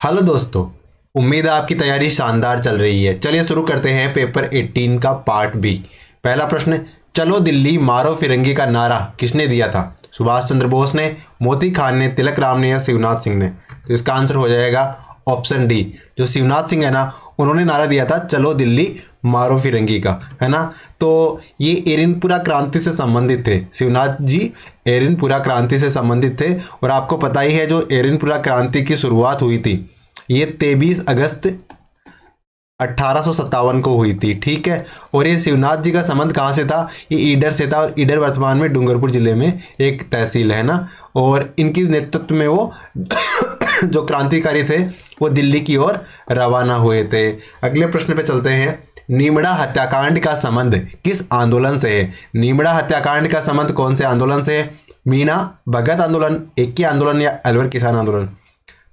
Hello दोस्तों, उम्मीद है आपकी तैयारी शानदार चल रही है। चलिए शुरू करते हैं पेपर 18 का पार्ट बी। पहला प्रश्न, चलो दिल्ली मारो फिरंगी का नारा किसने दिया था? सुभाष चंद्र बोस ने, मोती खान ने, तिलक राम ने या शिवनाथ सिंह ने? तो इसका आंसर हो जाएगा ऑप्शन डी। जो शिवनाथ सिंह है ना, उन्होंने नारा दिया था चलो दिल्ली मारो फिरंगी का, है ना। तो ये एरिनपुरा क्रांति से संबंधित थे। शिवनाथ जी एरिनपुरा क्रांति से संबंधित थे। और आपको पता ही है जो एरिनपुरा क्रांति की शुरुआत हुई थी ये 23 अगस्त 1857 को हुई थी, ठीक है। और ये शिवनाथ जी का संबंध कहाँ से था? ये ईडर से था। और ईडर वर्तमान में डूंगरपुर जिले में एक तहसील है ना। और इनके नेतृत्व में वो जो क्रांतिकारी थे वो दिल्ली की ओर रवाना हुए थे। अगले प्रश्न पे चलते हैं। नीमड़ा हत्याकांड का संबंध किस आंदोलन से है? नीमड़ा हत्याकांड का संबंध कौन से आंदोलन से है? मीणा भगत आंदोलन, एकी आंदोलन या अलवर किसान आंदोलन?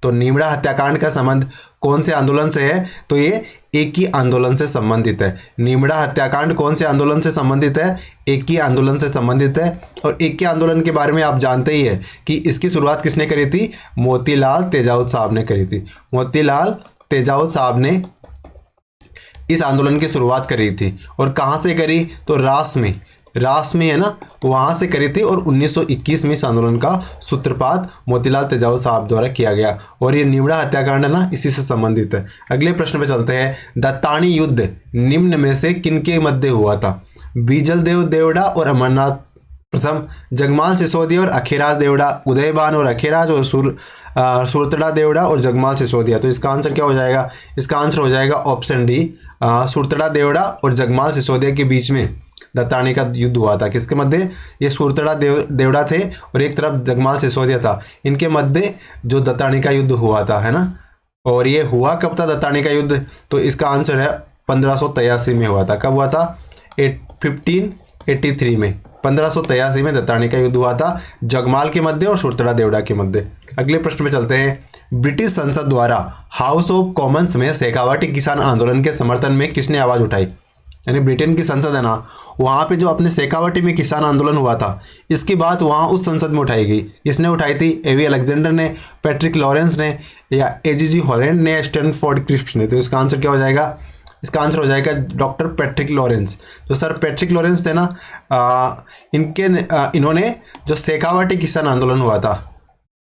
तो नीमड़ा हत्याकांड का संबंध कौन से आंदोलन से है? तो ये एकी आंदोलन से संबंधित है। नीमड़ा हत्याकांड कौन से आंदोलन से संबंधित है? एकी आंदोलन से संबंधित है। और एकी आंदोलन के बारे में आप जानते ही है कि इसकी शुरुआत किसने करी थी? मोतीलाल तेजावत साहब ने करी थी। मोतीलाल तेजावत साहब ने इस आंदोलन की शुरुआत करी थी। और कहाँ से करी? तो रास में है ना, वहां से करी थी। और 1921 में इस आंदोलन का सूत्रपात मोतीलाल तेजावत साहब द्वारा किया गया। और ये नीमड़ा हत्याकांड है ना, इसी से संबंधित है। अगले प्रश्न पे चलते हैं। दत्तानी युद्ध निम्न में से किनके मध्य हुआ था? बीजल देव देवड़ा और अमरनाथ प्रथम, जगमाल सिसोदिया और अखीराज देवड़ा, उदयभान और अखीराज, और सुरतड़ा देवड़ा और जगमाल सिसोदिया? तो इसका आंसर क्या हो जाएगा? इसका आंसर हो जाएगा ऑप्शन डी। सुरतड़ा देवड़ा और जगमाल सिसोदिया के बीच में दत्तानी का युद्ध हुआ था। किसके मध्य? ये सुरतड़ा देवड़ा थे और एक तरफ जगमाल सिसोदिया था। इनके मध्य जो दत्तानी का युद्ध हुआ था, है ना। और ये हुआ कब था दत्तानी का युद्ध? तो इसका आंसर है 1583 में हुआ था। कब हुआ था? 1583 में। 1583 में दत्तानी का युद्ध हुआ था जगमाल के मध्य और सुरतड़ा देवड़ा के मध्य। अगले प्रश्न में चलते हैं। ब्रिटिश संसद द्वारा हाउस ऑफ कॉमन्स में शेखावाटी किसान आंदोलन के समर्थन में किसने आवाज उठाई? यानी ब्रिटेन की संसद है ना, वहाँ पे जो अपने शेखावाटी में किसान आंदोलन हुआ था, इसकी बात वहाँ उस संसद में उठाई गई। किसने उठाई थी? एवी अलेक्जेंडर ने, पैट्रिक लॉरेंस ने, या एजीजी हॉलैंड ने, स्टैनफोर्ड क्रिप्स ने? तो इसका आंसर क्या हो जाएगा? इसका आंसर हो जाएगा डॉक्टर पैट्रिक लॉरेंस। जो सर पैट्रिक लॉरेंस थे ना, इन्होंने जो शेखावाटी किसान आंदोलन हुआ था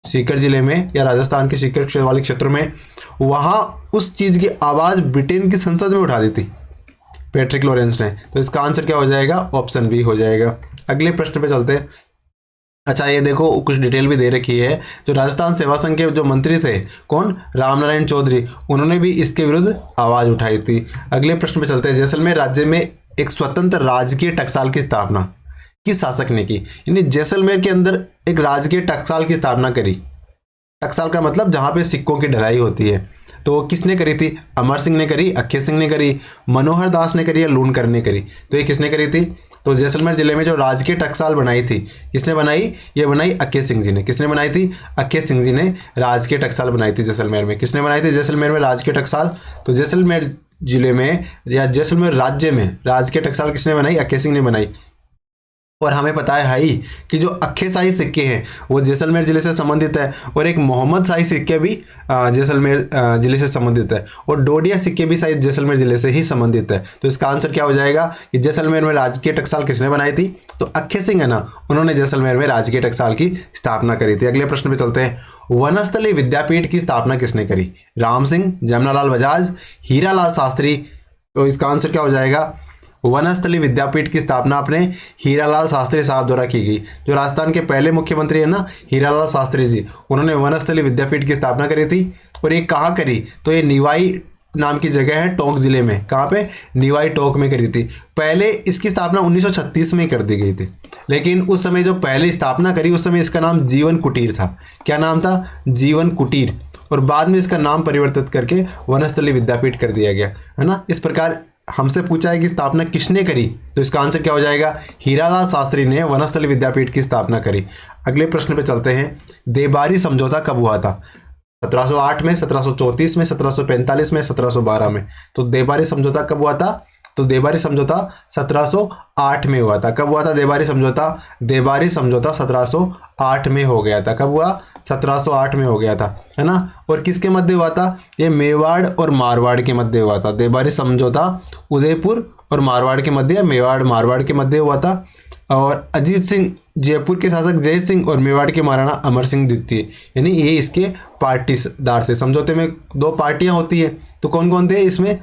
सीकर जिले में या राजस्थान के सीकर वाले क्षेत्र में, वहाँ उस चीज़ की आवाज़ ब्रिटेन की संसद में उठा दी थी पैट्रिक लॉरेंस ने। तो इसका आंसर क्या हो जाएगा? ऑप्शन बी हो जाएगा। अगले प्रश्न पे चलते हैं। अच्छा, ये देखो कुछ डिटेल भी दे रखी है। जो राजस्थान सेवा संघ के जो मंत्री थे, कौन? रामनारायण चौधरी, उन्होंने भी इसके विरुद्ध आवाज उठाई थी। अगले प्रश्न पे चलते हैं। जैसलमेर राज्य में एक स्वतंत्र राजकीय टकसाल की स्थापना किस शासक ने की? यानी जैसलमेर के अंदर एक राजकीय टकसाल की स्थापना करी। टकसाल का मतलब जहाँ पे सिक्कों की ढलाई होती है। तो किसने करी थी? अमर सिंह ने करी, अक्खे सिंह ने करी, मनोहर दास ने करी या लूणकर ने करी? तो ये किसने करी थी? तो जैसलमेर जिले में जो राजकीय टकसाल बनाई थी, किसने बनाई? ये बनाई अक्खे सिंह जी ने। किसने बनाई थी? अक्खे सिंह जी ने राजकीय टकसाल बनाई थी जैसलमेर में। किसने बनाई थी जैसलमेर में राजकीय टकसाल? तो जैसलमेर जिले में या जैसलमेर राज्य में राजकीय टकसाल किसने बनाई? अक्खे सिंह ने बनाई। और हमें पता है ही कि जो अक्खे शाही सिक्के हैं वो जैसलमेर जिले से संबंधित है। और एक मोहम्मद शाही सिक्के भी जैसलमेर जिले से संबंधित है। और डोडिया सिक्के भी शायद जैसलमेर जिले से ही संबंधित है। तो इसका आंसर क्या हो जाएगा कि जैसलमेर में राजकीय टकसाल किसने बनाई थी? तो अक्खे सिंह है ना, उन्होंने जैसलमेर में राजकीय टकसाल की स्थापना करी थी। अगले प्रश्न पे चलते हैं। वनस्थली विद्यापीठ की स्थापना किसने करी? राम सिंह, जमनालाल बजाज, हीरालाल शास्त्री? तो इसका आंसर क्या हो जाएगा? वनस्थली विद्यापीठ की स्थापना अपने हीरालाल शास्त्री साहब द्वारा की गई। जो राजस्थान के पहले मुख्यमंत्री है ना, हीरालाल शास्त्री जी, उन्होंने वनस्थली विद्यापीठ की स्थापना करी थी। और ये कहाँ करी? तो ये निवाई नाम की जगह है टोंक जिले में। कहाँ पे? निवाई टोंक में करी थी। पहले इसकी स्थापना 1936 में कर दी गई थी। लेकिन उस समय जो पहले स्थापना करी उस समय इसका नाम जीवन कुटीर था। क्या नाम था? जीवन कुटीर। और बाद में इसका नाम परिवर्तित करके वनस्थली विद्यापीठ कर दिया गया, है ना। इस प्रकार हमसे पूछा है कि स्थापना किसने करी? तो इसका आंसर क्या हो जाएगा? हीरालाल शास्त्री ने वनस्थली विद्यापीठ की स्थापना करी। अगले प्रश्न पे चलते हैं। देबारी समझौता कब हुआ था? 1708 में, 1734 में, 1745 में, 1712 में? तो देबारी समझौता कब हुआ था? तो देबारी समझौता 1708 में हुआ था। कब हुआ था देबारी समझौता? देबारी समझौता 1708 में हो गया था। कब हुआ? 1708 में हो गया था, है ना। और किसके मध्य हुआ था? ये मेवाड़ और मारवाड़ के मध्य हुआ था। देबारी समझौता उदयपुर और मारवाड़ के मध्य, मेवाड़ मारवाड़ के मध्य हुआ था। और अजीत सिंह, जयपुर के शासक जय सिंह और मेवाड़ के महाराणा अमर सिंह द्वितीय, यानी ये इसके पार्टीदार थे। समझौते में दो पार्टियां होती है, तो कौन कौन थे इसमें?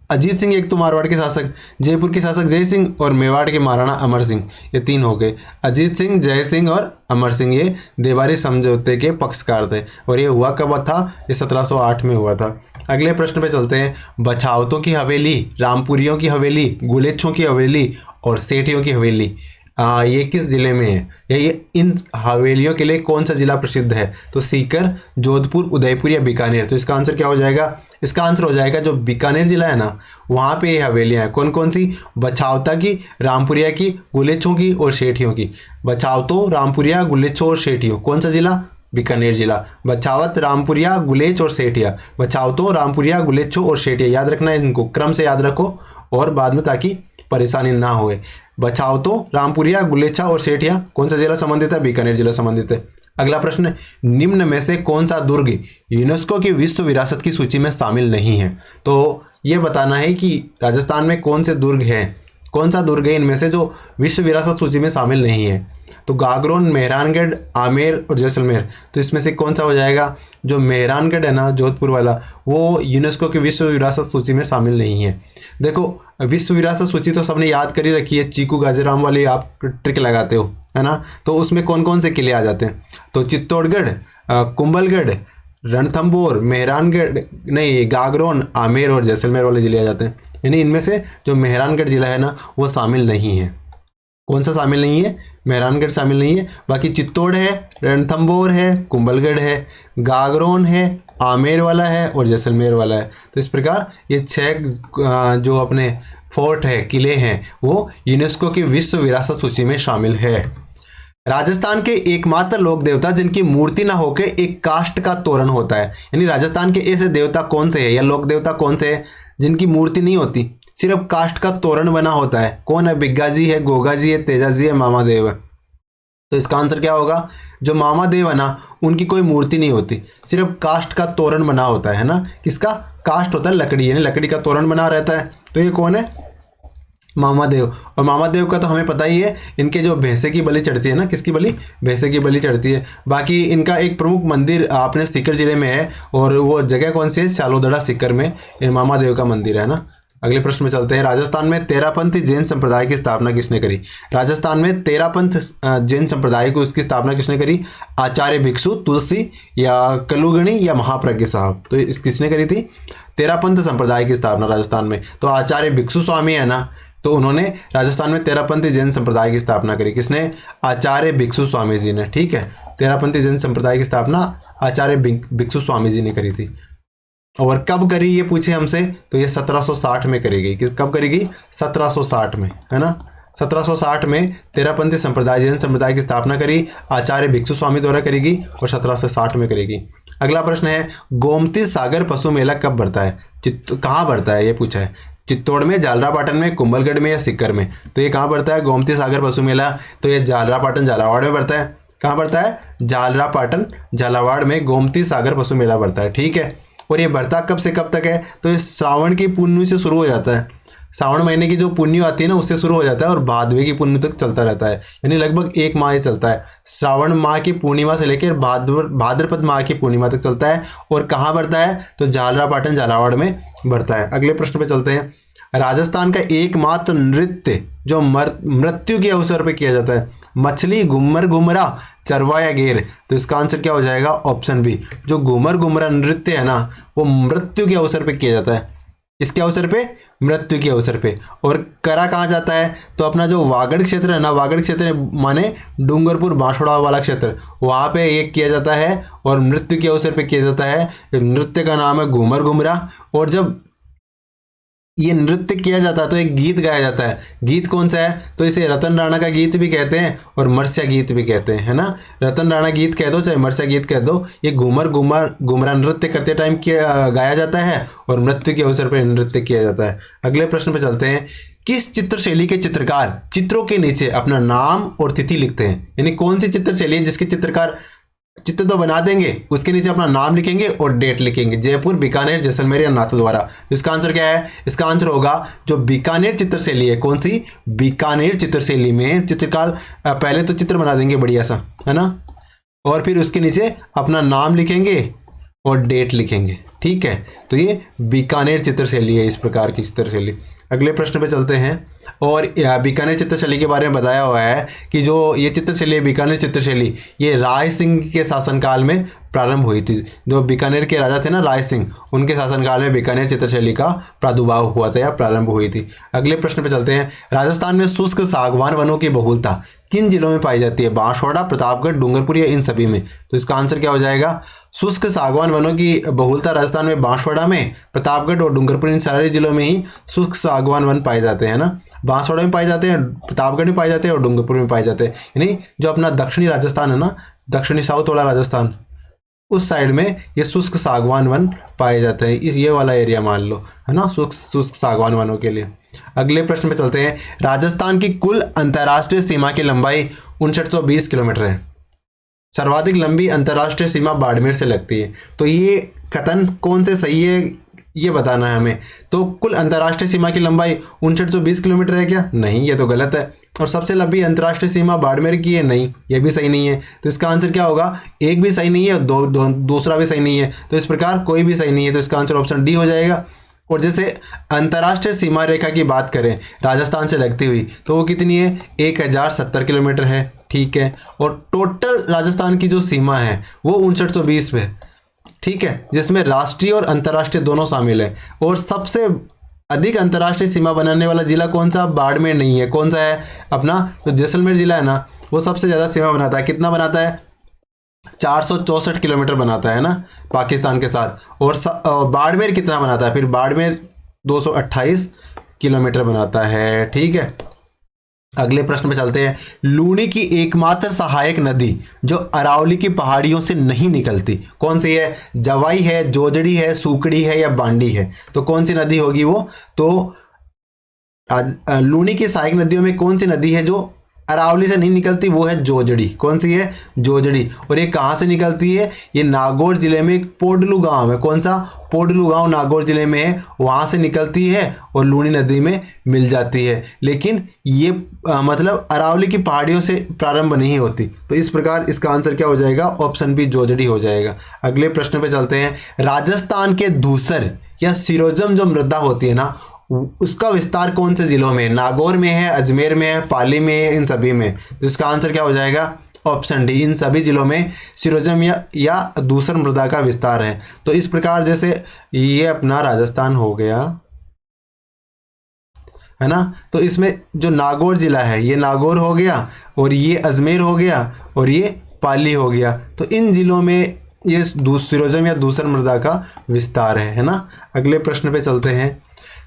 अजीत सिंह एक तो मारवाड़ के शासक, जयपुर के शासक जय सिंह और मेवाड़ के महाराणा अमर सिंह, ये तीन हो गए। अजीत सिंह, जय सिंह और अमर सिंह ये देबारी समझौते के पक्षकार थे। और ये हुआ कब था? ये 1708 में हुआ था। अगले प्रश्न पे चलते हैं। बछावतों की हवेली, रामपुरियों की हवेली, गुलेच्छों की हवेली और सेठियों की हवेली, ये किस जिले में है? या ये इन हवेलियों के लिए कौन सा जिला प्रसिद्ध है? तो सीकर, जोधपुर, उदयपुर या बीकानेर। तो इसका आंसर क्या हो जाएगा? इसका आंसर हो जाएगा जो बीकानेर जिला है ना, वहाँ पे ये हवेलियाँ हैं। कौन कौन सी? बछावता की, रामपुरिया की, गुलेच्छों की और सेठियों की। बछावतों, रामपुरिया, गुलेच्छों और सेठियों। कौन सा जिला? बीकानेर जिला। बछावत, रामपुरिया, गुलेच और सेठिया। बछावतों, रामपुरिया, गुलेच्छों और सेठिया, याद रखना है इनको, क्रम से याद रखो और बाद में, ताकि परेशानी ना होए। बछावतों, रामपुरिया, गुलेच्छा और सेठिया कौन सा जिला संबंधित है? बीकानेर जिला संबंधित है। अगला प्रश्न, निम्न में से कौन सा दुर्ग यूनेस्को की विश्व विरासत की सूची में शामिल नहीं है? तो ये बताना है कि राजस्थान में कौन से दुर्ग हैं, कौन सा दुर्ग है इनमें से जो विश्व विरासत सूची में शामिल नहीं है? तो गागरोन, मेहरानगढ़, आमेर और जैसलमेर। तो इसमें से कौन सा हो जाएगा? जो मेहरानगढ़ है ना, जोधपुर वाला, वो यूनेस्को की विश्व विरासत सूची में शामिल नहीं है। देखो, विश्व विरासत सूची तो सबने याद कर ही रखी है, चीकू गाजीराम वाली आप ट्रिक लगाते हो, है ना। तो उसमें कौन कौन से किले आ जाते हैं? तो चित्तौड़गढ़, कुंभलगढ़, रणथंभौर, मेहरानगढ़ नहीं, गागरोन, आमेर और जैसलमेर वाले जिले आ जाते हैं। यानी इनमें से जो मेहरानगढ़ जिला है ना, वो शामिल नहीं है। कौन सा शामिल नहीं है? मेहरानगढ़ शामिल नहीं है। बाकी चित्तौड़ है, रणथंभौर है, कुंभलगढ़ है, गागरोन है, आमेर वाला है और जैसलमेर वाला है। तो इस प्रकार ये 6 जो अपने फोर्ट है, किले हैं, वो यूनेस्को की विश्व विरासत सूची में शामिल है। राजस्थान के एकमात्र लोक देवता जिनकी मूर्ति ना होके एक काष्ठ का तोरण होता है, यानी राजस्थान के ऐसे देवता कौन से हैं या लोक देवता कौन से हैं जिनकी मूर्ति नहीं होती, सिर्फ काष्ठ का तोरण बना होता है? कौन है? बिग्गा जी है, गोगा जी है, तेजा जी है, मामा देव है। तो इसका आंसर क्या होगा? जो मामा देव है ना, उनकी कोई मूर्ति नहीं होती, सिर्फ काष्ठ का तोरण बना होता है ना। किसका? काष्ठ होता है, लकड़ी, यानी लकड़ी का तोरण बना रहता है। तो ये कौन है? मामा देव। और मामा देव का तो हमें पता ही है, इनके जो भैंसे की बलि चढ़ती है ना, किसकी बलि? भैंसे की बलि चढ़ती है। बाकी इनका एक प्रमुख मंदिर अपने सीकर जिले में है, और वो जगह कौन सी है? सालोदड़ा सीकर में ये मामा देव का मंदिर है ना। अगले प्रश्न में चलते हैं। राजस्थान में तेरापंथी जैन संप्रदाय की स्थापना किसने करी? राजस्थान में तेरापंथ जैन संप्रदाय को इसकी स्थापना किसने करी? आचार्य भिक्षु, तुलसी या कलुगणी या महाप्रज्ञ साहब। तो किसने करी थी तेरापंथ संप्रदाय की स्थापना राजस्थान में? तो आचार्य भिक्षु स्वामी है ना, तो उन्होंने राजस्थान में तेरापंथी जैन संप्रदाय की स्थापना करी। किसने? आचार्य भिक्षु स्वामी जी ने। ठीक है, तेरापंथी जैन संप्रदाय की स्थापना आचार्य भिक्षु स्वामी जी ने करी थी। और कब करी ये पूछे हमसे, तो ये 1760 में करेगी। कब करेगी? 1760 में, है ना। 1760 में तेरापंथी संप्रदाय जैन संप्रदाय की स्थापना करी, आचार्य भिक्षु स्वामी द्वारा करेगी, और 1760 में करेगी। अगला प्रश्न है, गोमती सागर पशु मेला कब बढ़ता है? कहाँ बढ़ता है ये पूछा है? चित्तौड़ में, झालरापाटन में, कुंभलगढ़ में या सीकर में? तो ये कहाँ बढ़ता है गोमती सागर पशु मेला? तो ये झालरापाटन झालावाड़ में बढ़ता है। कहाँ बढ़ता है? झालरापाटन झालावाड़ में गोमती सागर पशु मेला बढ़ता है। ठीक है, और ये बढ़ता कब से कब तक है? तो ये श्रावण की पूर्णिमा से शुरू हो जाता है। श्रावण महीने की जो पूर्णिमा आती है ना, उससे शुरू हो जाता है और भादवे की पूर्णिमा तक चलता रहता है, यानी लगभग 1 माह ही चलता है। श्रावण माह की पूर्णिमा से लेकर भाद्रपद माह की पूर्णिमा तक चलता है। और कहाँ बढ़ता है? तो झालरापाटन झालावाड़ में बढ़ता है। अगले प्रश्न पे चलते हैं। राजस्थान का एकमात्र नृत्य जो मृत्यु के अवसर पे किया जाता है, मछली, घूमर घुमरा, चरवा या गेर? तो इसका आंसर क्या हो जाएगा? Option B. जो घूमर घुमरा नृत्य है ना, वो मृत्यु के अवसर पे किया जाता है। इसके अवसर पे? मृत्यु के अवसर पे। और करा कहाँ जाता है? तो अपना जो वागड़ क्षेत्र है ना, वागड़ क्षेत्र माने डूंगरपुर बांसवाड़ा वाला क्षेत्र, वहाँ पे ये किया जाता है और मृत्यु के अवसर पे किया जाता है। नृत्य का नाम है घूमर घुमरा। और जब ये नृत्य किया जाता है तो एक गीत गाया जाता है। गीत कौन सा है? तो इसे रतन राणा का गीत भी कहते हैं और मरसिया गीत भी कहते हैं, है ना। रतन राणा गीत कह दो चाहे मरसिया गीत कह दो, ये घूमर घूमर घुमरा नृत्य करते टाइम किया गाया जाता है और मृत्यु के अवसर पर नृत्य किया जाता है। अगले प्रश्न पे चलते हैं। किस चित्रशैली के चित्रकार चित्रों के नीचे अपना नाम और तिथि लिखते हैं? यानी कौन सी चित्रशैली है जिसके चित्रकार चित्र तो बना देंगे, उसके नीचे अपना नाम लिखेंगे और डेट लिखेंगे? जयपुर, बीकानेर, जैसलमेर या नाथद्वारा। तो इसका आंसर क्या है? इसका आंसर होगा जो बीकानेर चित्रशैली है। कौन सी? बीकानेर चित्रशैली में चित्रकार पहले तो चित्र बना देंगे बढ़िया सा, है ना, और फिर उसके नीचे अपना नाम लिखेंगे और डेट लिखेंगे। ठीक है, तो ये बीकानेर चित्रशैली है, इस प्रकार की चित्रशैली। अगले प्रश्न पे चलते हैं। और बीकानेर चित्रशैली के बारे में बताया हुआ है कि जो ये चित्रशैली है, बीकानेर चित्रशैली, ये राय सिंह के शासनकाल में प्रारंभ हुई थी। जो बीकानेर के राजा थे ना राय सिंह, उनके शासनकाल में बीकानेर चित्रशैली का प्रादुर्भाव हुआ था या प्रारंभ हुई थी। अगले प्रश्न पे चलते हैं। राजस्थान में शुष्क सागवान वनों की बहुलता किन जिलों में पाई जाती है? बांसवाड़ा, प्रतापगढ़, डूंगरपुर या इन सभी में? तो इसका आंसर क्या हो जाएगा? शुष्क सागवान वनों की बहुलता राजस्थान में बांसवाड़ा में, प्रतापगढ़ और डूंगरपुर, इन सारे जिलों में ही शुष्क सागवान वन पाए जाते हैं ना। बांसवाड़ा में पाए जाते हैं, प्रतापगढ़ में पाए जाते हैं और डूंगरपुर में पाए जाते हैं। यानी जो अपना दक्षिणी राजस्थान है ना, दक्षिणी साउथ वाला राजस्थान, उस साइड में ये शुष्क सागवान वन पाए जाते हैं। ये वाला एरिया मान लो, है ना, शुष्क सागवान वनों के लिए। अगले प्रश्न पे चलते हैं। राजस्थान की कुल अंतर्राष्ट्रीय सीमा की लंबाई 5920 किलोमीटर है। सर्वाधिक लंबी अंतर्राष्ट्रीय सीमा बाड़मेर से लगती है। तो ये कथन कौन से सही है ये बताना है हमें। तो कुल अंतर्राष्ट्रीय सीमा की लंबाई 5920 किलोमीटर है क्या? नहीं, ये तो गलत है। और सबसे लंबी अंतर्राष्ट्रीय सीमा बाड़मेर की है? नहीं, ये भी सही नहीं है। तो इसका आंसर क्या होगा? एक भी सही नहीं है और दूसरा भी सही नहीं है। तो इस प्रकार कोई भी सही नहीं है, तो इसका आंसर ऑप्शन डी हो जाएगा। और जैसे अंतर्राष्ट्रीय सीमा रेखा की बात करें राजस्थान से लगती हुई, तो वो कितनी है? 1070 किलोमीटर है। ठीक है, और टोटल राजस्थान की जो सीमा है वो 5920 पे, ठीक है, जिसमें राष्ट्रीय और अंतर्राष्ट्रीय दोनों शामिल है। और सबसे अधिक अंतर्राष्ट्रीय सीमा बनाने वाला जिला कौन सा? बाड़मेर नहीं है। कौन सा है? अपना जो जैसलमेर जिला है ना, वो सबसे ज़्यादा सीमा बनाता है। कितना बनाता है? 464 किलोमीटर बनाता है ना पाकिस्तान के साथ। और बाड़मेर कितना बनाता है? फिर बाड़मेर 228 किलोमीटर बनाता है। ठीक है, अगले प्रश्न पे चलते हैं। लूनी की एकमात्र सहायक नदी जो अरावली की पहाड़ियों से नहीं निकलती कौन सी है? जवाई है, जोजड़ी है, सूकड़ी है या बांडी है? तो कौन सी नदी होगी वो? तो लूनी की सहायक नदियों में कौन सी नदी है जो अरावली से नहीं निकलती? वो है जोजड़ी। कौन सी है? जोजड़ी। और ये कहाँ से निकलती है? ये नागौर जिले में एक पोडलू गांव है। कौन सा? पोडलू गांव नागौर जिले में है, वहाँ से निकलती है और लूनी नदी में मिल जाती है। लेकिन ये मतलब अरावली की पहाड़ियों से प्रारंभ नहीं होती। तो इस प्रकार इसका आंसर क्या हो जाएगा? ऑप्शन बी जोजड़ी हो जाएगा। अगले प्रश्न पे चलते हैं। राजस्थान के धूसर या सिरोजम जो मृदा होती है ना, उसका विस्तार कौन से जिलों में? नागौर में है, अजमेर में है, पाली में है, इन सभी में? तो इसका आंसर क्या हो जाएगा? ऑप्शन डी, इन सभी जिलों में सिरोजम या धूसर मृदा का विस्तार है। तो इस प्रकार जैसे ये अपना राजस्थान हो गया, है ना, तो इसमें जो नागौर जिला है ये नागौर हो गया, और ये अजमेर हो गया, और ये पाली हो गया। तो इन जिलों में ये सिरोजम या धूसर मृदा का विस्तार है ना। अगले प्रश्न पे चलते हैं।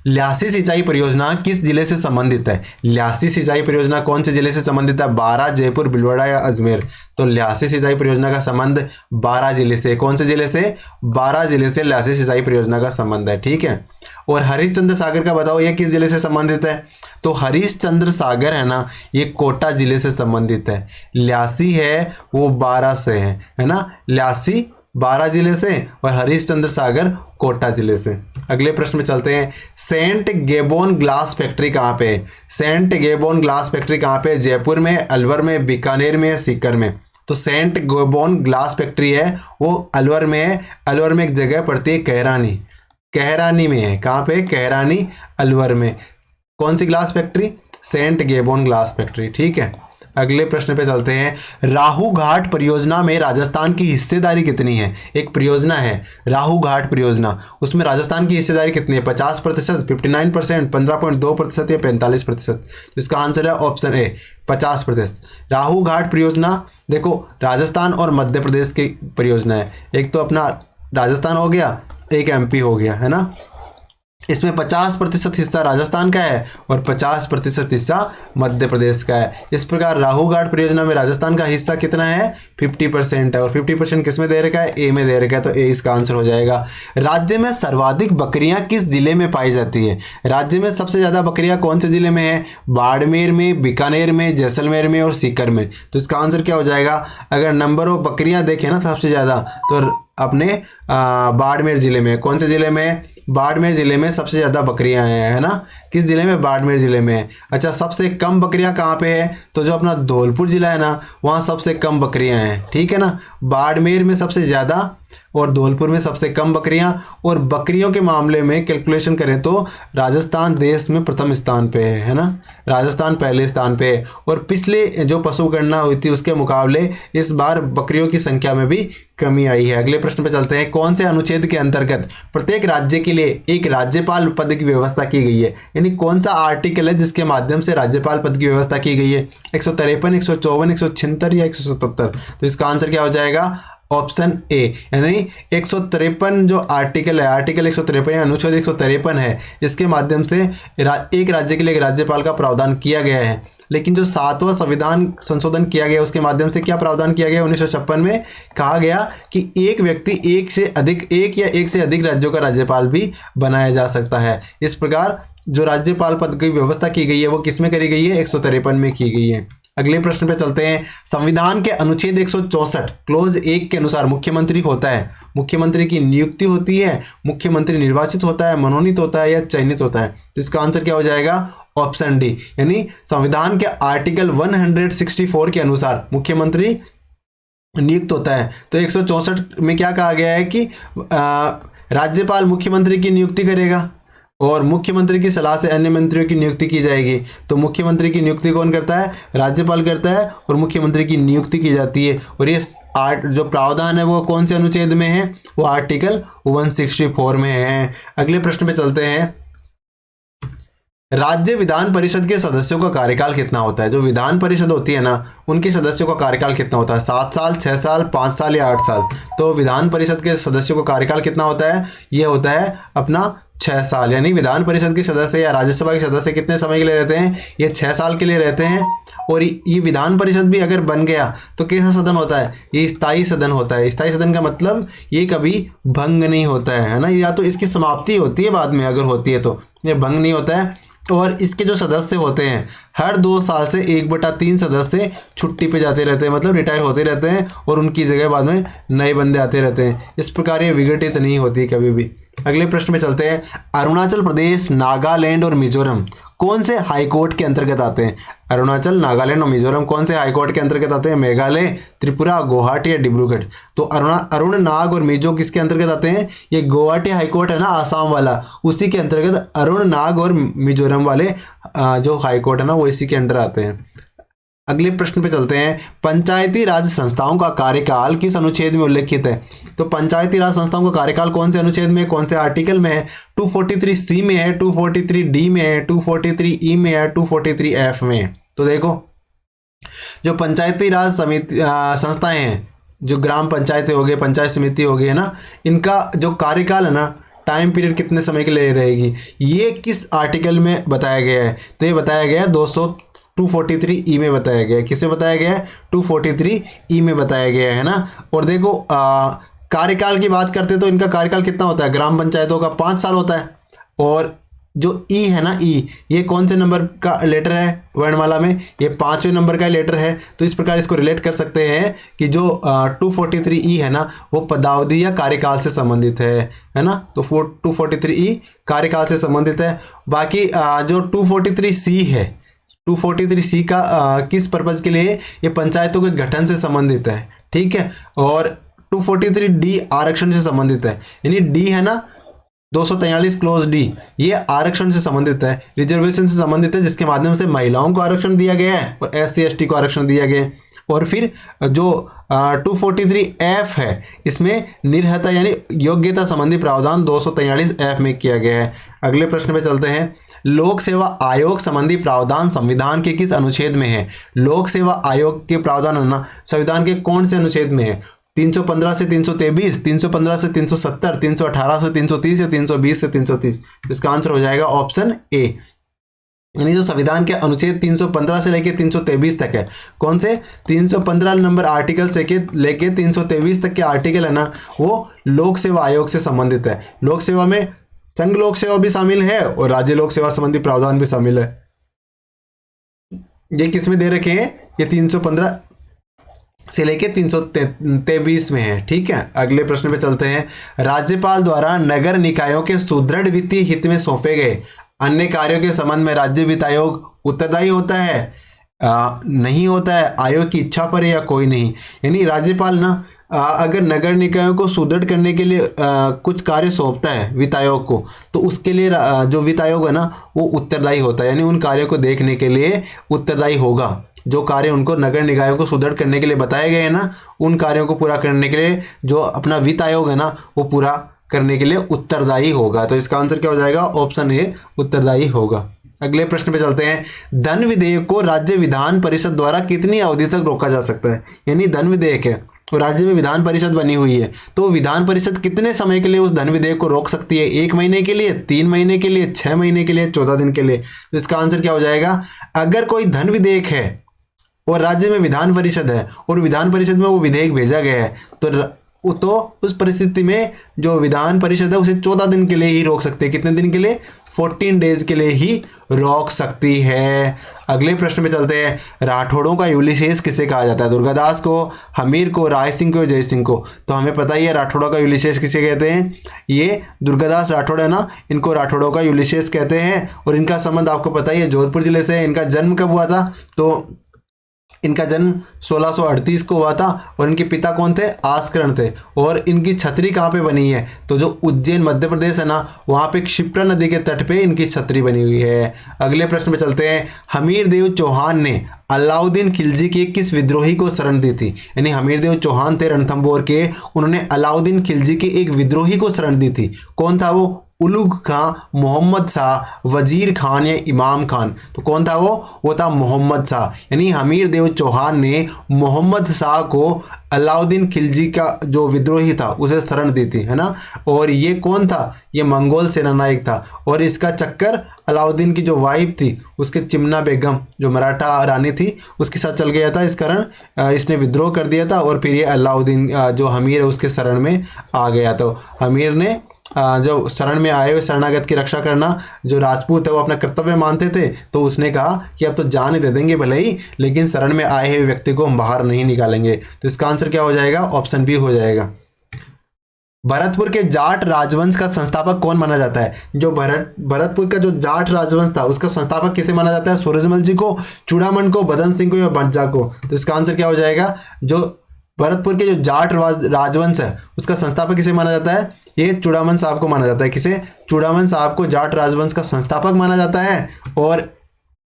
ल्हासी सिंचाई परियोजना किस जिले से संबंधित है? ल्हासी सिंचाई परियोजना कौन से जिले से संबंधित है? बारां, जयपुर, भीलवाड़ा या अजमेर? तो ल्हासी सिंचाई परियोजना का संबंध बारां जिले से। कौन से जिले से? बारां जिले से ल्हासी सिंचाई परियोजना का संबंध है। ठीक है, और हरिश्चंद्र सागर का बताओ ये किस जिले से संबंधित है? तो हरिश्चंद्र सागर है ना, ये कोटा जिले से संबंधित है। ल्हासी है वो बारां से है ना, ल्हासी बारां जिले से और हरिश्चंद्र सागर कोटा जिले से। अगले प्रश्न में चलते हैं। सेंट गेबोन ग्लास फैक्ट्री कहाँ पे है? सेंट गेबोन ग्लास फैक्ट्री कहाँ पे है? जयपुर में, अलवर में, बीकानेर में, सीकर में? तो सेंट गेबोन ग्लास फैक्ट्री है वो अलवर में है। अलवर में एक जगह पड़ती है कहरानी, कहरानी में है। कहाँ पे? कहरानी, अलवर में। कौन सी glass factory? Saint Gobain glass factory. ठीक है, अगले प्रश्न पे चलते हैं। राहु घाट परियोजना में राजस्थान की हिस्सेदारी कितनी है? एक परियोजना है राहु घाट परियोजना, उसमें राजस्थान की हिस्सेदारी कितनी है? 50%, 59%, 15.2% या 45%? तो इसका आंसर है ऑप्शन ए, 50%। राहु घाट परियोजना देखो राजस्थान और मध्य प्रदेश की परियोजना है। एक तो अपना राजस्थान हो गया, एक एमपी हो गया, है ना। इसमें 50% हिस्सा राजस्थान का है और 50% हिस्सा मध्य प्रदेश का है। इस प्रकार राहु घाट परियोजना में राजस्थान का हिस्सा कितना है, 50% है, और 50% किस में दे रखा है, ए में दे रखा है, तो ए इसका आंसर हो जाएगा। राज्य में सर्वाधिक बकरियां किस जिले में पाई जाती है? राज्य में सबसे ज्यादा बकरियां कौन से जिले में है? बाड़मेर में, बीकानेर में, जैसलमेर में और सीकर में। तो इसका आंसर क्या हो जाएगा? अगर नंबर ऑफ बकरियां देखें ना सबसे ज्यादा, तो अपने बाड़मेर जिले में। कौन से जिले में? बाड़मेर जिले में सबसे ज़्यादा बकरियां हैं, है ना। किस जिले में? बाड़मेर जिले में है। अच्छा, सबसे कम बकरियां कहाँ पे है? तो जो अपना धौलपुर जिला है ना, वहाँ सबसे कम बकरियां हैं, ठीक है ना। बाड़मेर में सबसे ज़्यादा और धौलपुर में सबसे कम बकरियां। और बकरियों के मामले में कैलकुलेशन करें तो राजस्थान देश में प्रथम स्थान पे है ना। राजस्थान पहले स्थान पे है। और पिछले जो पशु गणना हुई थी उसके मुकाबले इस बार बकरियों की संख्या में भी कमी आई है। अगले प्रश्न पे चलते हैं। कौन से अनुच्छेद के अंतर्गत प्रत्येक राज्य के लिए एक राज्यपाल पद की व्यवस्था की गई है? यानी कौन सा आर्टिकल है जिसके माध्यम से राज्यपाल पद की व्यवस्था की गई है? 153, 154, 176 या 177? तो इसका आंसर क्या हो जाएगा? ऑप्शन ए, यानी 153 जो आर्टिकल है, आर्टिकल 153 या अनुच्छेद 153 है, इसके माध्यम से एक राज्य के लिए एक राज्यपाल का प्रावधान किया गया है। लेकिन जो 7वां संविधान संशोधन किया गया उसके माध्यम से क्या प्रावधान किया गया? 1956 में कहा गया कि एक व्यक्ति एक या एक से अधिक राज्यों का राज्यपाल भी बनाया जा सकता है। इस प्रकार जो राज्यपाल पद की व्यवस्था की गई है वो किस में करी गई है? 153 में की गई है। अगले प्रश्न पे चलते हैं। संविधान के अनुच्छेद 164 क्लोज 1 के अनुसार मुख्यमंत्री होता है, मुख्यमंत्री की नियुक्ति होती है, मुख्यमंत्री निर्वाचित होता है, मनोनीत होता है या चयनित होता है? तो इसका आंसर क्या हो जाएगा? ऑप्शन डी, यानी संविधान के आर्टिकल 164 के अनुसार मुख्यमंत्री नियुक्त होता है। तो 164 में क्या कहा गया है कि राज्यपाल मुख्यमंत्री की नियुक्ति करेगा और मुख्यमंत्री की सलाह से अन्य मंत्रियों की नियुक्ति की जाएगी। तो मुख्यमंत्री की नियुक्ति कौन करता है? राज्यपाल करता है, और मुख्यमंत्री की नियुक्ति की जाती है। और ये जो प्रावधान है वो कौन से अनुच्छेद में है? वो आर्टिकल 164 में है। अगले प्रश्न पे चलते हैं। राज्य विधान परिषद के सदस्यों का कार्यकाल कितना होता है? जो विधान परिषद होती है ना, उनके सदस्यों का कार्यकाल कितना होता है? 7 साल, 6 साल, 5 साल या 8 साल? तो विधान परिषद के सदस्यों का कार्यकाल कितना होता है? ये होता है अपना 6 साल। यानी विधान परिषद के सदस्य या राज्यसभा के सदस्य कितने समय के लिए रहते हैं? ये 6 साल के लिए रहते हैं। और ये विधान परिषद भी अगर बन गया तो कैसा सदन होता है? ये स्थायी सदन होता है। स्थायी सदन का मतलब ये कभी भंग नहीं होता है ना। या तो इसकी समाप्ति होती है बाद में, अगर होती है तो ये भंग नहीं होता है। और इसके जो सदस्य होते हैं हर 2 साल से 1/3 सदस्य छुट्टी पे जाते रहते हैं, मतलब रिटायर होते रहते हैं, और उनकी जगह बाद में नए बंदे आते रहते हैं। इस प्रकार ये विघटित नहीं होती कभी भी। अगले प्रश्न में चलते हैं। अरुणाचल प्रदेश, नागालैंड और मिजोरम कौन से हाई कोर्ट के अंतर्गत आते हैं? अरुणाचल, नागालैंड और मिजोरम कौन से हाई कोर्ट के अंतर्गत आते हैं? मेघालय, त्रिपुरा, गुवाहाटी या डिब्रूगढ़? तो अरुण, नाग और मिजो किसके अंतर्गत आते हैं? ये गुवाहाटी हाई कोर्ट है ना, आसाम वाला, उसी के अंतर्गत अरुण, नाग और मिजोरम वाले जो हाई कोर्ट है ना, वो इसी के अंडर आते हैं। अगले प्रश्न पे चलते हैं। पंचायती राज संस्थाओं का कार्यकाल किस अनुच्छेद में उल्लेखित है? तो पंचायती राज संस्थाओं का कार्यकाल कौन से अनुच्छेद में, कौन से आर्टिकल में है? 243C में है, 243D में है, 243E में है, 243F में है? तो देखो, जो पंचायती राज समिति संस्थाएं हैं, जो ग्राम पंचायतें हो गए, पंचायत समिति हो गई है ना, इनका जो कार्यकाल है ना, टाइम पीरियड कितने समय के लिए रहेगी, ये किस आर्टिकल में बताया गया है? तो ये बताया गया है 243E में बताया गया है। किसमें बताया गया है? 243E में बताया गया है ना। और देखो कार्यकाल की बात करते तो इनका कार्यकाल कितना होता है? ग्राम पंचायतों का 5 साल होता है। और जो ई है ना, ई, ये कौन से नंबर का लेटर है वर्णमाला में? ये 5वें नंबर का लेटर है। तो इस प्रकार इसको रिलेट कर सकते हैं कि जो 243E है ना, वो पदावधि या कार्यकाल से संबंधित है ना। तो 243E कार्यकाल से संबंधित है। बाकी जो 243C है, 243C का किस पर्पज के लिए? ये पंचायतों के गठन से संबंधित है, ठीक है। और 243D आरक्षण से संबंधित है। यानी डी है ना, 243 क्लोज डी, ये आरक्षण से संबंधित है, रिजर्वेशन से संबंधित है, जिसके माध्यम से महिलाओं को आरक्षण दिया गया है और SC ST को आरक्षण दिया गया है। और फिर जो 243F है, इसमें निर्हता यानी योग्यता संबंधी प्रावधान 243F में किया गया है। अगले प्रश्न पे चलते हैं। लोक सेवा आयोग संबंधी प्रावधान संविधान के किस अनुच्छेद में है? लोक सेवा आयोग के प्रावधान है ना, संविधान के कौन से अनुच्छेद में है? 315 से 323, 315 से 370, 318 से 330 या 320 से 330। तो इसका आंसर हो जाएगा ऑप्शन ए। यानी जो संविधान के अनुच्छेद 315 से लेके 323 तक है, कौन से 315 नंबर आर्टिकल से के लेके 323 तक के आर्टिकल है ना, वो लोक सेवा आयोग से संबंधित है। लोक सेवा में संघ लोक सेवा भी शामिल है और राज्य लोक सेवा संबंधी प्रावधान भी शामिल है। ये किस में दे रखे हैं, ये 315 से लेके 323 में है। ठीक है, अगले प्रश्न पे चलते हैं। राज्यपाल द्वारा नगर निकायों के सुदृढ़ वित्तीय हित में सौंपे गए अन्य कार्यों के संबंध में राज्य वित्त आयोग उत्तरदायी होता है? नहीं होता है, आयोग की इच्छा पर या कोई नहीं। यानी राज्यपाल ना अगर नगर निकायों को सुदृढ़ करने के लिए कुछ कार्य सौंपता है वित्त आयोग को, तो उसके लिए जो वित्त आयोग है ना वो उत्तरदायी होता है, यानी उन कार्यों को देखने के लिए उत्तरदायी होगा। जो कार्य उनको नगर निकायों को सुदृढ़ करने के लिए बताए गए हैं ना, उन कार्यों को पूरा करने के लिए जो अपना वित्त आयोग है ना वो पूरा करने के लिए उत्तरदायी होगा। तो इसका आंसर क्या हो जाएगा, ऑप्शन ए उत्तरदायी होगा। अगले प्रश्न पे चलते हैं। धन विधेयक को राज्य विधान परिषद द्वारा कितनी अवधि तक रोका जा सकता है? यानी धन विधेयक है तो राज्य में विधान परिषद बनी हुई है, तो विधान परिषद कितने समय के लिए उस धन विधेयक को रोक सकती है? 1 महीने के लिए, 3 महीने के लिए, 6 महीने के लिए, 14 दिन के लिए? तो इसका आंसर क्या हो जाएगा, अगर कोई धन विधेयक है और राज्य में विधान परिषद है और विधान परिषद में वो विधेयक भेजा गया है, तो उस परिस्थिति में जो विधान परिषद है उसे 14 दिन के लिए ही रोक सकते हैं। कितने दिन के लिए? 14 डेज के लिए ही रोक सकती है। अगले प्रश्न पे चलते हैं। राठौड़ों का यूलिसेस किसे कहा जाता है? दुर्गादास को, हमीर को, राय सिंह को, जय सिंह को? तो हमें पता ही है राठौड़ों का यूलिसेस किसे कहते हैं। ये दुर्गादास राठौड़ है ना, इनको राठौड़ों का यूलिसेस कहते हैं। और इनका संबंध आपको पता ही है जोधपुर जिले से। इनका जन्म कब हुआ था? तो इनका जन्म 1638 को हुआ था और इनके पिता कौन थे? आस्करण थे। और इनकी छतरी कहाँ पे बनी है? तो जो उज्जैन मध्य प्रदेश है ना, वहाँ पे क्षिप्रा नदी के तट पे इनकी छतरी बनी हुई है। अगले प्रश्न पे चलते हैं। हमीर देव चौहान ने अलाउद्दीन खिलजी के किस विद्रोही को शरण दी थी? यानी हमीर देव चौहान थे रणथंभौर के, उन्होंने अलाउद्दीन खिलजी के एक विद्रोही को शरण दी थी। कौन था वो? उलुग खां, मोहम्मद शाह, वजीर खान या इमाम खान? तो कौन था वो था मोहम्मद शाह। यानी हमीर देव चौहान ने मोहम्मद शाह को अलाउद्दीन खिलजी का जो विद्रोही था उसे शरण दी थी, है ना। और ये कौन था? ये मंगोल सेनानायक था। और इसका चक्कर अलाउद्दीन की जो वाइफ थी उसके चिमना बेगम जो मराठा रानी थी उसके साथ चल गया था। इस कारण इसने विद्रोह कर दिया था और फिर ये अलाउद्दीन जो हमीर है उसके शरण में आ गया। तो हमीर ने जो शरण में आए हुए शरणागत की रक्षा करना जो राजपूत है वो अपना कर्तव्य मानते थे, तो उसने कहा कि अब तो जान ही दे देंगे भले ही, लेकिन शरण में आए हुए व्यक्ति को हम बाहर नहीं निकालेंगे। तो इसका आंसर क्या हो जाएगा? ऑप्शन बी हो जाएगा। भरतपुर के जाट राजवंश का संस्थापक कौन माना जाता है? जो भरतपुर का जो जाट राजवंश था उसका संस्थापक किसे माना जाता है? सूरजमल जी को, चूड़ामन को, बदन सिंह को या बंजा को? तो इसका आंसर क्या हो जाएगा? जो भरतपुर के जो जाट राजवंश है उसका संस्थापक किसे माना जाता है? ये चूड़ामन साहब को माना जाता है। किसे? चूड़ामन साहब को जाट राजवंश का संस्थापक माना जाता है। और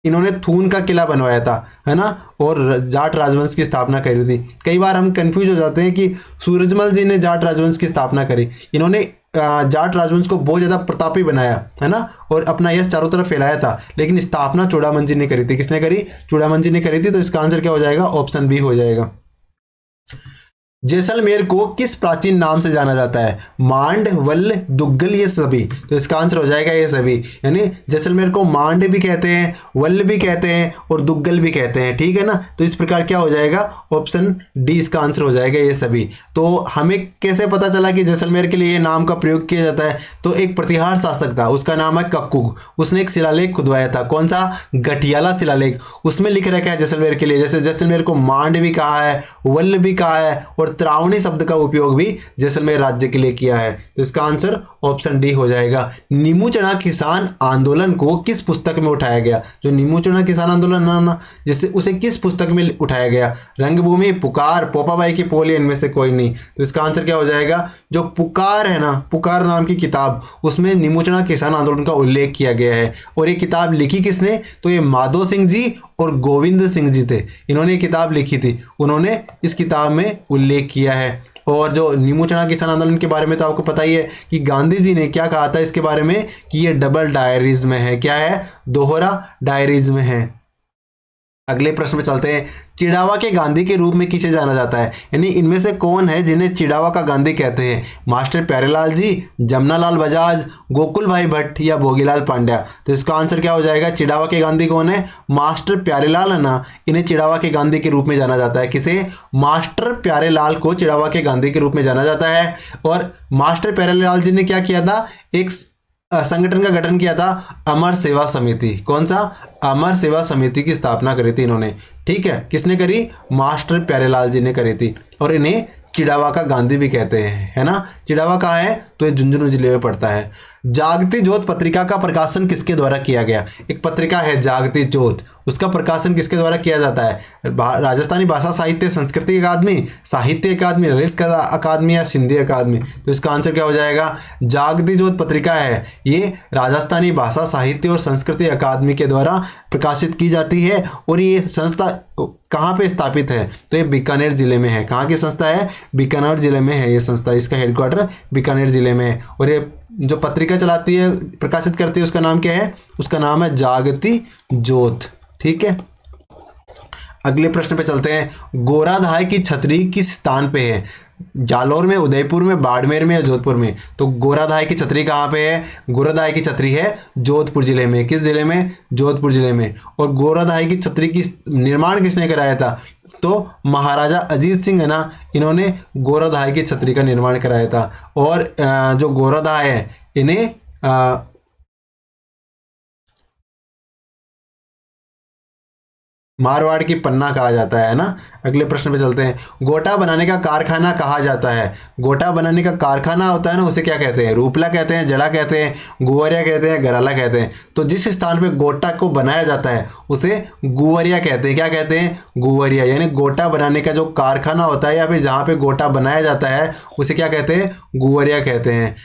इन्होंने थून का किला बनवाया था, है ना, और जाट राजवंश की स्थापना करी थी। कई बार हम कंफ्यूज हो जाते हैं कि सूरजमल जी ने जाट राजवंश की स्थापना करी, इन्होंने जाट राजवंश को बहुत ज़्यादा प्रतापी बनाया, है ना, और अपना यश चारों तरफ फैलाया था, लेकिन स्थापना चूड़ामन जी ने करी थी। किसने करी? चूड़ामन जी ने करी थी। तो इसका आंसर क्या हो जाएगा? ऑप्शन बी हो जाएगा। जैसलमेर को किस प्राचीन नाम से जाना जाता है? मांड, वल्ल, दुग्गल, ये सभी? तो इसका आंसर हो जाएगा ये सभी। यानी जैसलमेर को मांड भी कहते हैं, वल्ल भी कहते हैं और दुग्गल भी कहते हैं। ठीक है ना। तो इस प्रकार क्या हो जाएगा? ऑप्शन डी इसका आंसर हो जाएगा ये सभी। तो हमें कैसे पता चला कि जैसलमेर के लिए ये नाम का प्रयोग किया जाता है? तो एक प्रतिहार शासक था, उसका नाम है कक्कुग, उसने एक शिलालेख खुदवाया था। कौन सा? गठियाला शिलालेख। उसमें लिख रखा है जैसलमेर के लिए, जैसे जैसलमेर को मांड भी कहा है, वल्ल भी कहा है और त्रावणी शब्द का उपयोग भी जैसलमेर राज्य के लिए किया है। तो इसका आंसर ऑप्शन डी हो जाएगा। नीमू चढ़ा किसान आंदोलन को किस पुस्तक में उठाया गया? जो नीमू चढ़ा किसान आंदोलन ना जिससे उसे किस पुस्तक में उठाया गया? रंगभूमि, पुकार, पोपाबाई की पोली, इनमें से कोई नहीं। तो इसका आंसर क्या हो जाएगा? जो पुकार है ना, पुकार नाम की किताब, उसमें नीमू चढ़ा किसान आंदोलन का उल्लेख किया गया है। और ये किताब लिखी किसने? तो ये माधो सिंह जी और गोविंद सिंह जी थे, इन्होंने किताब लिखी थी, उन्होंने इस किताब में उल्लेख किया है। और जो नीमू चढ़ा किसान आंदोलन के बारे में तो आपको पता ही है कि गांधी जी ने क्या कहा था इसके बारे में कि ये डबल डायरीज में है। क्या है? दोहरा डायरीज में है। अगले प्रश्न में चलते हैं। चिड़ावा के गांधी के रूप में किसे जाना जाता है, यानी इनमें से कौन है जिन्हें चिड़ावा का गांधी कहते हैं? मास्टर प्यारेलाल जी, जमनालाल बजाज, गोकुल भाई भट्ट या भोगीलाल पांड्या? तो इसका आंसर क्या हो जाएगा? चिड़ावा के गांधी कौन है? मास्टर प्यारेलाल है ना, इन्हें चिड़ावा के गांधी के रूप में जाना जाता है। किसे? मास्टर प्यारेलाल को चिड़ावा के गांधी के रूप में जाना जाता है। और मास्टर प्यारेलाल जी ने क्या किया था? एक संगठन का गठन किया था, अमर सेवा समिति। कौन सा? अमर सेवा समिति की स्थापना करी थी इन्होंने। ठीक है, किसने करी? मास्टर प्यारेलाल जी ने करी थी। और इन्हें चिड़ावा का गांधी भी कहते हैं, है ना। चिड़ावा कहाँ है? तो ये झुंझुनू जिले में पड़ता है। जागती ज्योत पत्रिका का प्रकाशन किसके द्वारा किया गया? एक पत्रिका है जागती ज्योत, उसका प्रकाशन किसके द्वारा किया जाता है? राजस्थानी भाषा साहित्य संस्कृति अकादमी, साहित्य अकादमी, ललित कला अकादमी या सिंधी अकादमी? तो इसका आंसर क्या हो जाएगा? जागती ज्योत पत्रिका है, ये राजस्थानी भाषा साहित्य और संस्कृति अकादमी के द्वारा प्रकाशित की जाती है। और ये संस्था कहाँ पे स्थापित है? तो ये बीकानेर जिले में है। कहाँ की संस्था है? बीकानेर जिले में है ये संस्था, इसका हेडक्वार्टर बीकानेर जिले में है। और ये जो पत्रिका चलाती है, प्रकाशित करती है, उसका नाम क्या है? उसका नाम है जागती ज्योत। ठीक है, अगले प्रश्न पे चलते हैं। गोराधाय की छतरी किस स्थान पे है? जालौर में, उदयपुर में, बाड़मेर में या जोधपुर में? तो गोराधाय की छतरी कहाँ पे है? गोराधाय की छतरी है जोधपुर जिले में। किस जिले में? जोधपुर जिले में। और गोराधाय की छतरी की निर्माण किसने कराया था? तो महाराजा अजीत सिंह है ना, इन्होंने गोराधाय की छतरी का निर्माण कराया था। और जो गोराधाय है इन्हें मारवाड़ की पन्ना कहा जाता है ना। अगले प्रश्न पे चलते हैं। गोटा बनाने का कारखाना कहा जाता है? गोटा बनाने का कारखाना होता है ना, उसे क्या कहते हैं? रूपला कहते हैं, जड़ा कहते हैं, गुवरिया कहते हैं, गराला कहते हैं। तो जिस स्थान पे गोटा को बनाया जाता है उसे गुवरिया कहते हैं। क्या कहते हैं? गुवरिया। यानी गोटा बनाने का जो कारखाना होता है या फिर जहाँ पे गोटा बनाया जाता है उसे क्या कहते हैं? गुवरिया कहते हैं।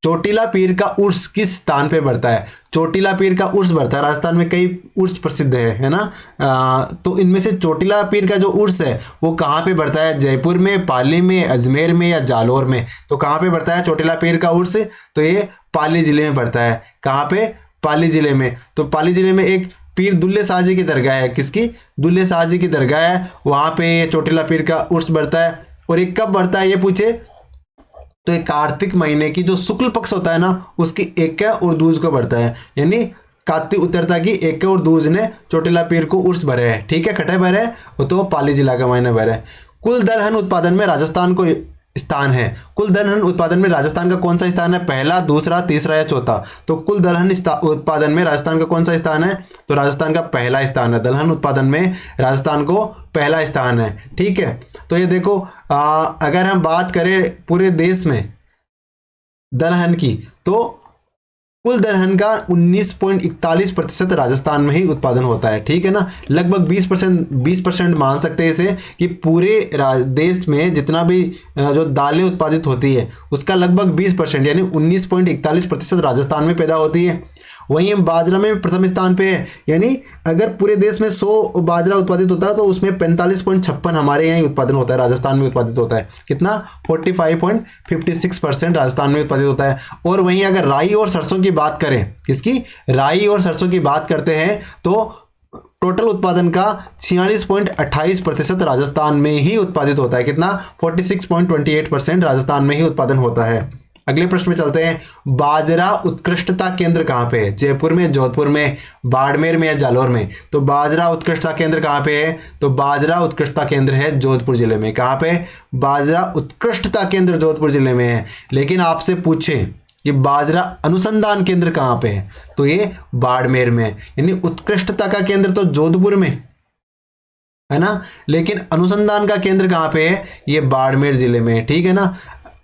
चोटीला पीर का उर्स किस स्थान पे बढ़ता है? चोटीला पीर का उर्स बढ़ता है, राजस्थान में कई उर्स प्रसिद्ध है ना। तो इनमें से चोटीला पीर का जो उर्स है वो कहाँ पे बढ़ता है? जयपुर में, पाली में, अजमेर में या जालौर में? तो कहाँ पे बढ़ता है चोटीला पीर का उर्स? तो ये पाली जिले में बढ़ता है। कहाँ पे? पाली जिले में। तो पाली जिले में एक पीर दुल्ले शाह जी की दरगाह है। किसकी? दुल्ले शाह जी की दरगाह है, वहाँ पे ये चोटीला पीर का उर्स बढ़ता है। और ये कब बढ़ता है ये पूछे तो एक कार्तिक महीने की जो शुक्ल पक्ष होता है ना उसकी एक और दूज को बढ़ता है। यानी कार्तिक उतरता की एक और दूज ने चोटीला पीर को उर्स भरे है। ठीक है, खटे भरे वो तो पाली जिला का महीना भरे है। कुल दलहन उत्पादन में राजस्थान को स्थान है? कुल दलहन उत्पादन में राजस्थान का कौन सा स्थान है? पहला, दूसरा, तीसरा या चौथा? तो कुल दलहन उत्पादन में राजस्थान का कौन सा स्थान है? तो राजस्थान का पहला स्थान है। दलहन उत्पादन में राजस्थान को पहला स्थान है। ठीक है, तो ये देखो अगर हम बात करें पूरे देश में दलहन की तो कुल दलहन का 19.41% राजस्थान में ही उत्पादन होता है। ठीक है ना, लगभग 20% मान सकते हैं इसे कि पूरे देश में जितना भी जो दालें उत्पादित होती है उसका लगभग 20% यानी 19.41% राजस्थान में पैदा होती है। वहीं बाजरा में प्रथम स्थान पे है, यानी अगर पूरे देश में 100 बाजरा उत्पादित होता है तो उसमें 45.56 हमारे यहाँ ही उत्पादन होता है, राजस्थान में उत्पादित होता है। कितना? 45.56% राजस्थान में उत्पादित होता है। और वहीं अगर राई और सरसों की बात करें, किसकी? राई और सरसों की बात करते हैं तो टोटल उत्पादन का 46.28% राजस्थान में ही उत्पादित होता है। कितना? 46.28% राजस्थान में ही उत्पादन होता है। अगले प्रश्न में चलते हैं। बाजरा उत्कृष्टता केंद्र कहाँ पे है? जयपुर में, जोधपुर में, बाड़मेर में या जालौर में? तो बाजरा उत्कृष्टता केंद्र कहाँ पे है? तो बाजरा उत्कृष्टता केंद्र है जोधपुर जिले में। कहाँ पे? बाजरा उत्कृष्टता केंद्र जोधपुर जिले में है। लेकिन आपसे पूछें कि बाजरा अनुसंधान केंद्र कहाँ पे है? तो ये बाड़मेर में। यानी उत्कृष्टता का केंद्र तो जोधपुर में है ना, लेकिन अनुसंधान का केंद्र कहाँ पे है? ये बाड़मेर जिले में। ठीक है ना,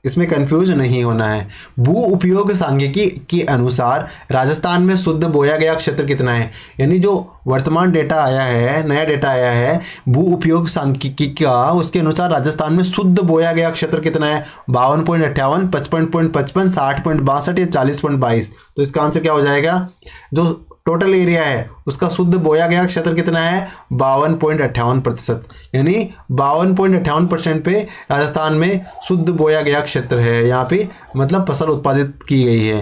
इसमें कंफ्यूज नहीं होना है। भू उपयोग सांख्यिकी के अनुसार राजस्थान में शुद्ध बोया गया क्षेत्र कितना है? यानी जो वर्तमान डेटा आया है, नया डेटा आया है भू उपयोग सांख्यिकी का, उसके अनुसार राजस्थान में शुद्ध बोया गया क्षेत्र कितना है? 52.58, 55.55, 60.62 या 40.22? तो इसका आंसर क्या हो जाएगा? जो टोटल एरिया है उसका शुद्ध बोया गया क्षेत्र कितना है? 52.58%। यानी 52.58% पे राजस्थान में शुद्ध बोया गया क्षेत्र है। यहाँ पे मतलब फसल उत्पादित की गई है।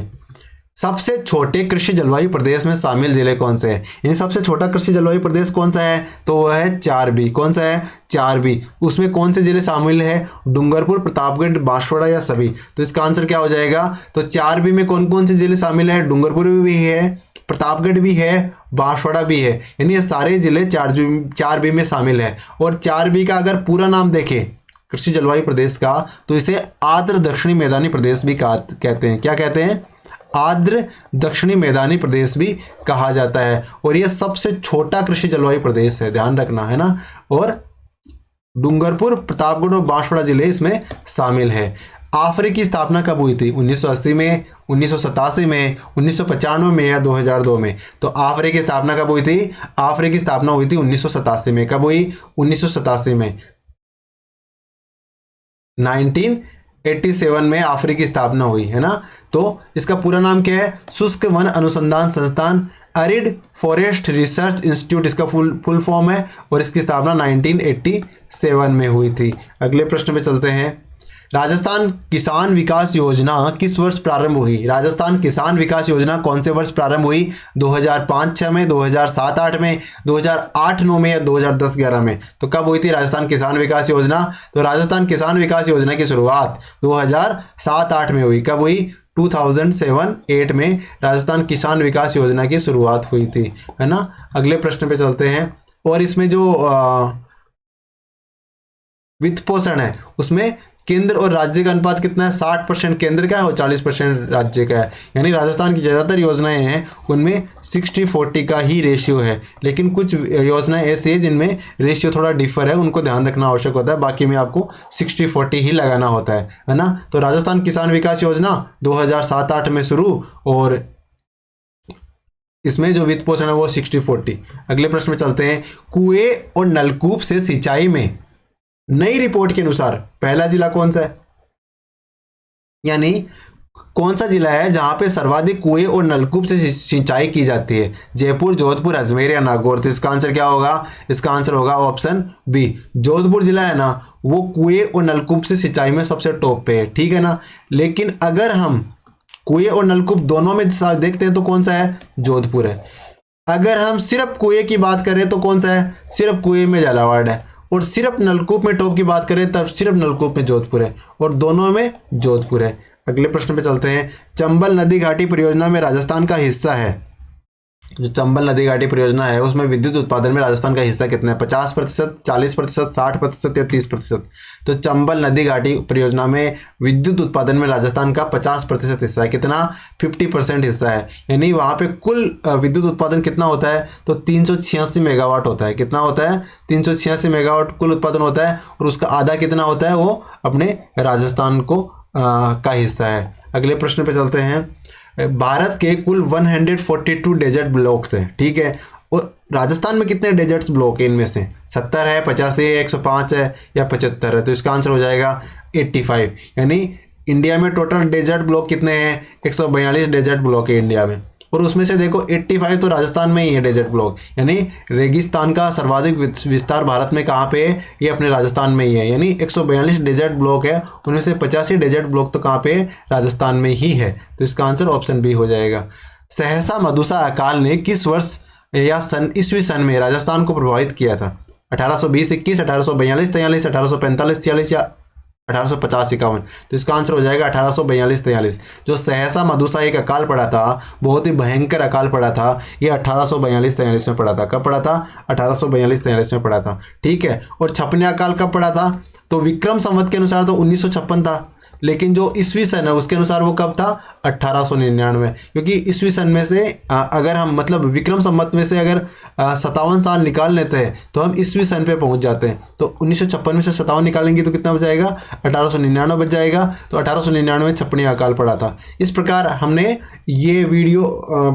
सबसे छोटे कृषि जलवायु प्रदेश में शामिल जिले कौन से हैं? यानी सबसे छोटा कृषि जलवायु प्रदेश कौन सा है? तो वह है 4B। कौन सा है? 4B। उसमें कौन से जिले शामिल है? डूंगरपुर, प्रतापगढ़, बांसवाड़ा या सभी? तो इसका आंसर क्या हो जाएगा? तो 4B में कौन कौन से जिले शामिल है? डूंगरपुर भी है, प्रतापगढ़ भी है, बांसवाड़ा भी है। यानी ये सारे जिले 4B में शामिल है। और 4B का अगर पूरा नाम देखें कृषि जलवायु प्रदेश का, तो इसे आर्द्र दक्षिणी मैदानी प्रदेश भी कहते हैं। क्या कहते हैं? आर्द्र दक्षिणी मैदानी प्रदेश भी कहा जाता है। और यह सबसे छोटा कृषि जलवायु प्रदेश है, ध्यान रखना है ना। और डूंगरपुर, प्रतापगढ़ और बांसवाड़ा जिले इसमें शामिल है। आफरे की स्थापना कब हुई थी? 1980 में, 1987 में, 1995 में या 2002 में? तो आफरे की स्थापना कब हुई थी? आफरे की स्थापना हुई थी 1987 में। कब हुई? 1987 में। 1987 में आफरे की स्थापना हुई है ना। तो इसका पूरा नाम क्या है? शुष्क वन अनुसंधान संस्थान, एरिड फॉरेस्ट रिसर्च इंस्टीट्यूट इसका फुल फॉर्म है। और इसकी स्थापना 1987 में हुई थी। अगले प्रश्न पे चलते हैं। राजस्थान किसान विकास योजना किस वर्ष प्रारंभ हुई? राजस्थान किसान विकास योजना कौन से वर्ष प्रारंभ हुई? 2005-06 में, 2007-08 में, 2008-09 में या 2010-11 में? तो कब हुई थी राजस्थान किसान विकास योजना? तो राजस्थान किसान विकास योजना की शुरुआत 2007-08 में हुई। कब हुई? 2007-08 में राजस्थान किसान विकास योजना की शुरुआत हुई थी, है ना। अगले प्रश्न पे चलते हैं। और इसमें जो वित्त पोषण है उसमें केंद्र और राज्य का अनुपात कितना है? 60% केंद्र का है और 40% राज्य का है। यानी राजस्थान की ज़्यादातर योजनाएं हैं उनमें 60-40 का ही रेशियो है। लेकिन कुछ योजनाएं ऐसी है जिनमें रेशियो थोड़ा डिफर है, उनको ध्यान रखना आवश्यक होता है। बाकी में आपको 60-40 ही लगाना होता है ना। तो राजस्थान किसान विकास योजना 2007-08 में शुरू, और इसमें जो वित्त पोषण है वो 60-40। अगले प्रश्न में चलते हैं। कुएं और नलकूप से सिंचाई में नई रिपोर्ट के अनुसार पहला जिला कौन सा है? यानी कौन सा जिला है जहां पे सर्वाधिक कुएं और नलकूप से सिंचाई की जाती है? जयपुर, जोधपुर, अजमेर या नागौर? तो इसका आंसर क्या होगा? इसका आंसर होगा ऑप्शन बी। जोधपुर जिला है ना, वो कुएं और नलकूप से सिंचाई में सबसे टॉप पे है, ठीक है ना। लेकिन अगर हम कुएं और नलकूप दोनों में देखते हैं तो कौन सा है? जोधपुर है। अगर हम सिर्फ कुएं की बात करें तो कौन सा है? सिर्फ कुएं में झालावाड़ है। और सिर्फ नलकूप में टॉप की बात करें तब सिर्फ नलकूप में जोधपुर है, और दोनों में जोधपुर है। अगले प्रश्न पे चलते हैं। चंबल नदी घाटी परियोजना में राजस्थान का हिस्सा है, जो चंबल नदी घाटी परियोजना है उसमें विद्युत उत्पादन में राजस्थान का हिस्सा कितना है? 50%, 40%, 60% या 30%? तो चंबल नदी घाटी परियोजना में विद्युत उत्पादन में राजस्थान का 50% हिस्सा है। कितना? 50% हिस्सा है। यानी वहाँ पे कुल विद्युत उत्पादन कितना होता है? तो 386 मेगावाट होता है। कितना होता है? 386 मेगावाट कुल उत्पादन होता है, और उसका आधा कितना होता है? वो अपने राजस्थान को का हिस्सा है। अगले प्रश्न पे चलते हैं। भारत के कुल 142 डेजर्ट ब्लॉक्स हैं, ठीक है। और राजस्थान में कितने डेजर्ट्स ब्लॉक है? इनमें से 70 है, 85 है, 105 है या 75 है? तो इसका आंसर हो जाएगा 85। यानी इंडिया में टोटल डेजर्ट ब्लॉक कितने हैं? 142 डेजर्ट ब्लॉक है इंडिया में। और उसमें से देखो 85 तो राजस्थान में ही है डेजर्ट ब्लॉक। यानी रेगिस्तान का सर्वाधिक विस्तार भारत में कहाँ पे है? ये अपने राजस्थान में ही है। यानी 142 डेजर्ट ब्लॉक है, उनमें से 85 डेजर्ट ब्लॉक तो कहाँ पे है? राजस्थान में ही है। तो इसका आंसर ऑप्शन बी हो जाएगा। सहसा मधुसा अकाल ने किस वर्ष या ईस्वी सन में राजस्थान को प्रभावित किया था? 1820-21, 1842-43, 1845-46 या 1850-51? तो इसका आंसर हो जाएगा 1842-43। जो सहसा मधुसा एक अकाल पड़ा था, बहुत ही भयंकर अकाल पड़ा था, ये 1842-43 में पड़ा था। कब पड़ा था? 1842-43 में पड़ा था, ठीक है। और छपने अकाल कब पड़ा था? तो विक्रम संवत के अनुसार तो 1956 था, लेकिन जो ईस्वी सन है उसके अनुसार वो कब था? 1899। क्योंकि ईस्वी सन में से अगर हम मतलब विक्रम संवत में से अगर 57 साल निकाल लेते हैं तो हम ईस्वी सन पे पहुंच जाते हैं। तो 1956 में से 57 निकालेंगे तो कितना बच जाएगा? 1899 बच जाएगा। तो 1899 में छपनी अकाल पड़ा था। इस प्रकार हमने ये वीडियो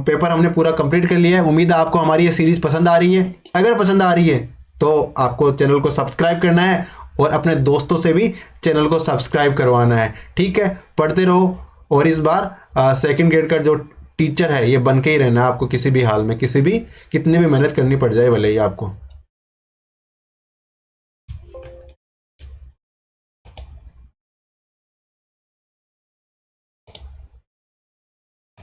पेपर हमने पूरा कंप्लीट कर लिया है। उम्मीद है आपको हमारी ये सीरीज पसंद आ रही है। अगर पसंद आ रही है तो आपको चैनल को सब्सक्राइब करना है और अपने दोस्तों से भी चैनल को सब्सक्राइब करवाना है, ठीक है। पढ़ते रहो, और इस बार सेकंड ग्रेड का जो टीचर है ये बन के ही रहना है आपको, किसी भी हाल में, कितनी भी मेहनत करनी पड़ जाए भले ही आपको।